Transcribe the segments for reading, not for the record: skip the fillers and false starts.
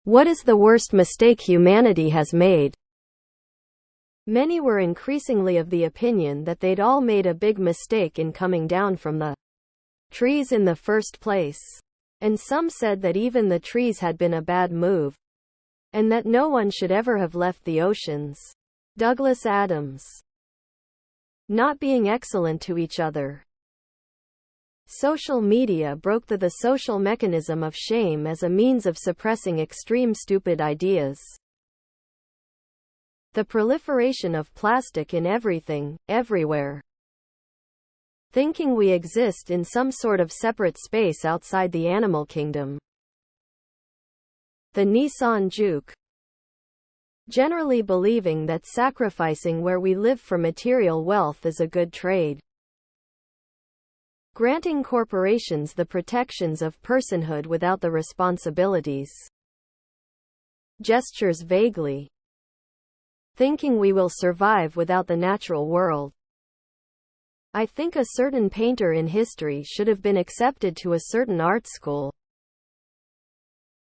What is the worst mistake humanity has made? Many were increasingly of the opinion that they'd all made a big mistake in coming down from the trees in the first place. And some said that even the trees had been a bad move, and that no one should ever have left the oceans. Douglas Adams. Not being excellent to each other. Social media broke the social mechanism of shame as a means of suppressing extreme stupid ideas. The proliferation of plastic in everything, everywhere. Thinking we exist in some sort of separate space outside the animal kingdom. The Nissan juke. Generally believing that sacrificing where we live for material wealth is a good trade. Granting corporations the protections of personhood without the responsibilities. Gestures vaguely. Thinking we will survive without the natural world. I think a certain painter in history should have been accepted to a certain art school.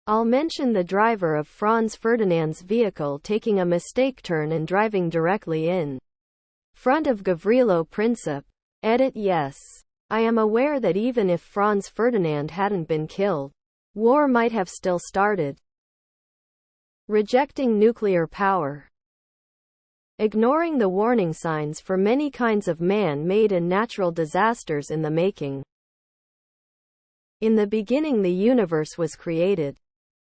I'll mention the driver of Franz Ferdinand's vehicle taking a mistake turn and driving directly in front of Gavrilo Princip. Edit. Yes. I am aware that even if Franz Ferdinand hadn't been killed, war might have still started. Rejecting nuclear power. Ignoring the warning signs for many kinds of man-made and natural disasters in the making. In the beginning the universe was created.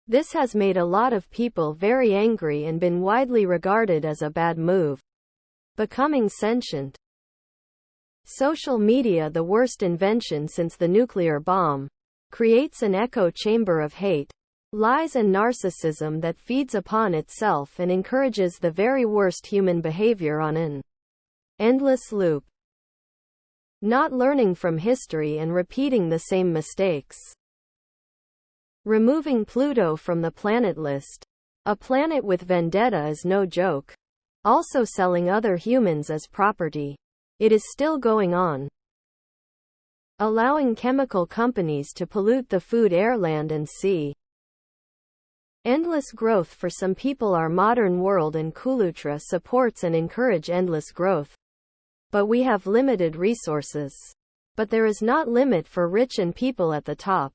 This has made a lot of people very angry and been widely regarded as a bad move. Becoming sentient. Social media, the worst invention since the nuclear bomb, creates an echo chamber of hate, lies and narcissism that feeds upon itself and encourages the very worst human behavior on an endless loop. Not learning from history and repeating the same mistakes. Removing Pluto from the planet list. A planet with vendetta is no joke. Also selling other humans as property. It is still going on. Allowing chemical companies to pollute the food, air, land, and sea. Endless growth for some people. Our modern world and Kulutra supports and encourage endless growth. But we have limited resources. But there is not limit for rich and people at the top.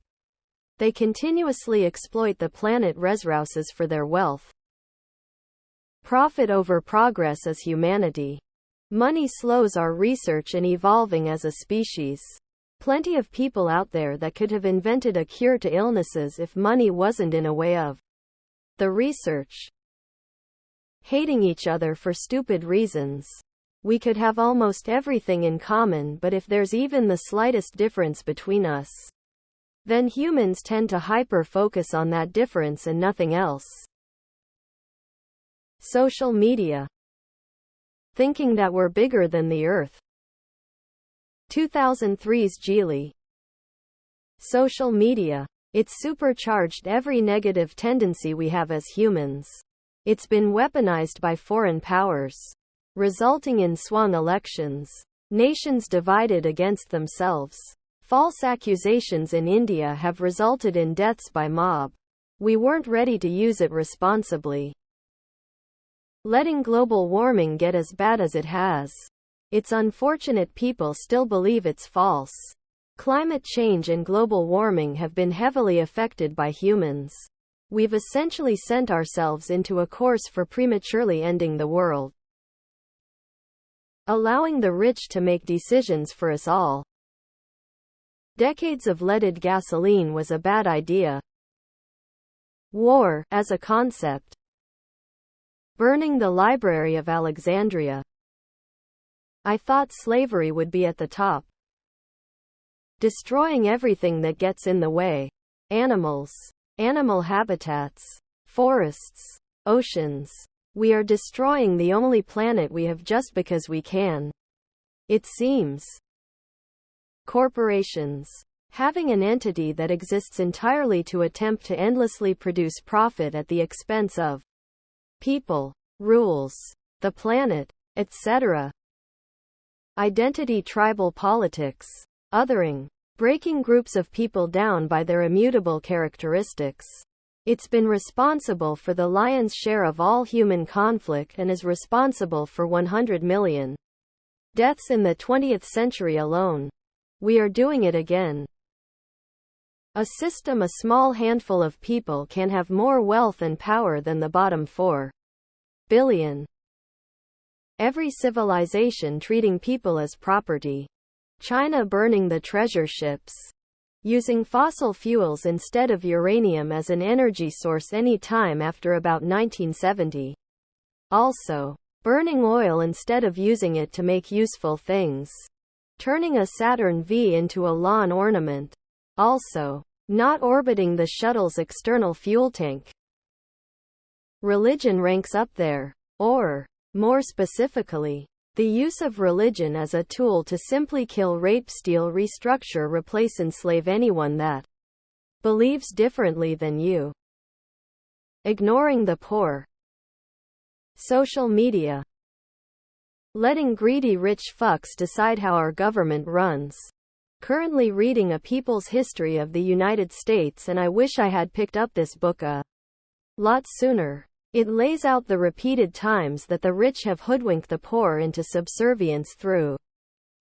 They continuously exploit the planet resources for their wealth. Profit over progress as humanity. Money slows our research and evolving as a species. Plenty of people out there that could have invented a cure to illnesses if money wasn't in a way of the research. Hating each other for stupid reasons. We could have almost everything in common, but if there's even the slightest difference between us, then humans tend to hyper-focus on that difference and nothing else. Social media. Thinking that we're bigger than the Earth. 2003's Geely. Social media. It's supercharged every negative tendency we have as humans. It's been weaponized by foreign powers, resulting in swung elections, nations divided against themselves. False accusations in India have resulted in deaths by mob. We weren't ready to use it responsibly. Letting global warming get as bad as it has. It's unfortunate people still believe it's false. Climate change and global warming have been heavily affected by humans. We've essentially sent ourselves into a course for prematurely ending the world. Allowing the rich to make decisions for us all. Decades of leaded gasoline was a bad idea. War, as a concept. Burning the Library of Alexandria. I thought slavery would be at the top. Destroying everything that gets in the way. Animals. Animal habitats. Forests. Oceans. We are destroying the only planet we have just because we can. It seems. Corporations. Having an entity that exists entirely to attempt to endlessly produce profit at the expense of people, rules, the planet, etc. Identity, tribal politics. Othering. Breaking groups of people down by their immutable characteristics. It's been responsible for the lion's share of all human conflict and is responsible for 100 million deaths in the 20th century alone. We are doing it again. A small handful of people can have more wealth and power than the bottom 4 billion. Every civilization treating people as property. China burning the treasure ships. Using fossil fuels instead of uranium as an energy source any time after about 1970. Also, burning oil instead of using it to make useful things. Turning a Saturn V into a lawn ornament. Also, not orbiting the shuttle's external fuel tank. Religion ranks up there. Or, more specifically, the use of religion as a tool to simply kill, rape, steal, restructure, replace, enslave anyone that believes differently than you. Ignoring the poor. Social media. Letting greedy rich fucks decide how our government runs. Currently reading A People's History of the United States, and I wish I had picked up this book a lot sooner. It lays out the repeated times that the rich have hoodwinked the poor into subservience through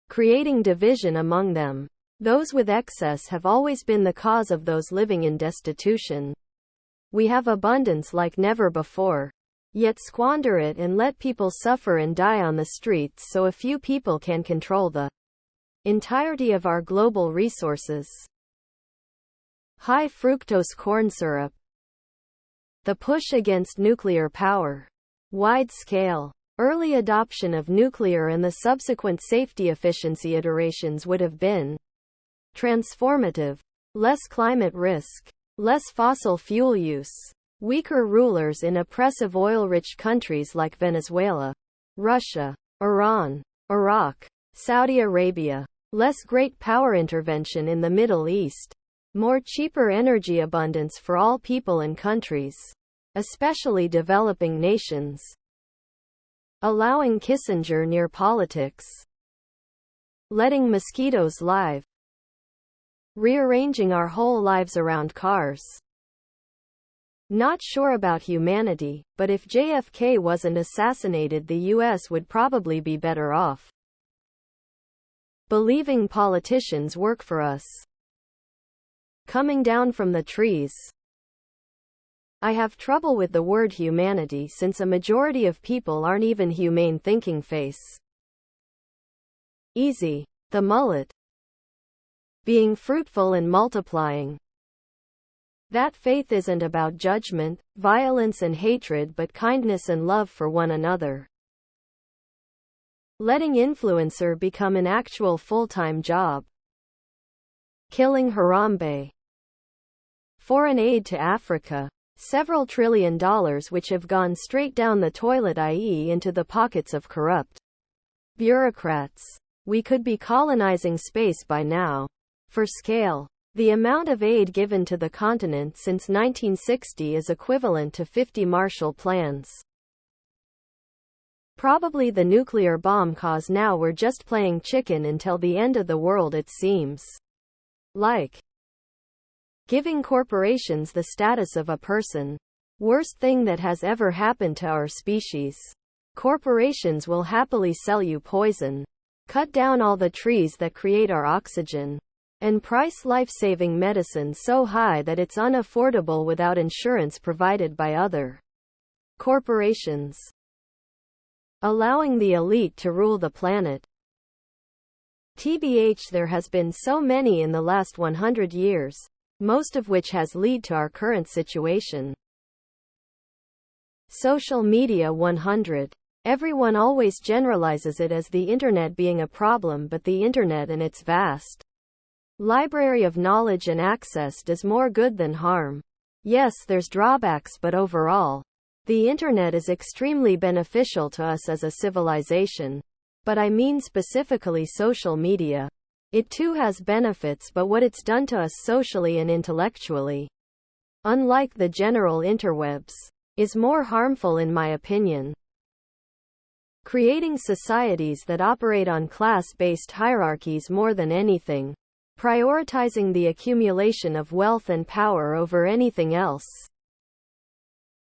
creating division among them. Those with excess have always been the cause of those living in destitution. We have abundance like never before, yet squander it and let people suffer and die on the streets so a few people can control the entirety of our global resources. High fructose corn syrup. The push against nuclear power. Wide-scale, early adoption of nuclear and the subsequent safety efficiency iterations would have been transformative. Less climate risk. Less fossil fuel use. Weaker rulers in oppressive oil-rich countries like Venezuela, Russia, Iran, Iraq, Saudi Arabia. Less great power intervention in the Middle East. More cheaper energy abundance for all people and countries, especially developing nations. Allowing Kissinger near politics. Letting mosquitoes live. Rearranging our whole lives around cars. Not sure about humanity, but if JFK wasn't assassinated, the US would probably be better off. Believing politicians work for us. Coming down from the trees. I have trouble with the word humanity since a majority of people aren't even humane thinking. Face. Easy. The mullet. Being fruitful and multiplying. That faith isn't about judgment, violence and hatred but kindness and love for one another. Letting influencer become an actual full-time job. Killing Harambe. Foreign aid to Africa. Several $1 trillion which have gone straight down the toilet, i.e. into the pockets of corrupt bureaucrats. We could be colonizing space by now. For scale, the amount of aid given to the continent since 1960 is equivalent to 50 Marshall Plans. Probably the nuclear bomb cause now we're just playing chicken until the end of the world, it seems. Like giving corporations the status of a person. Worst thing that has ever happened to our species. Corporations will happily sell you poison. Cut down all the trees that create our oxygen. And price life-saving medicine so high that it's unaffordable without insurance provided by other corporations. Allowing the elite to rule the planet. TBH, there has been so many in the last 100 years. Most of which has led to our current situation. Social media 100. Everyone always generalizes it as the internet being a problem, but the internet and its vast library of knowledge and access does more good than harm. Yes, there's drawbacks, but overall, the internet is extremely beneficial to us as a civilization. But I mean specifically social media. It too has benefits, but what it's done to us socially and intellectually, unlike the general interwebs, is more harmful in my opinion. Creating societies that operate on class-based hierarchies more than anything. Prioritizing the accumulation of wealth and power over anything else.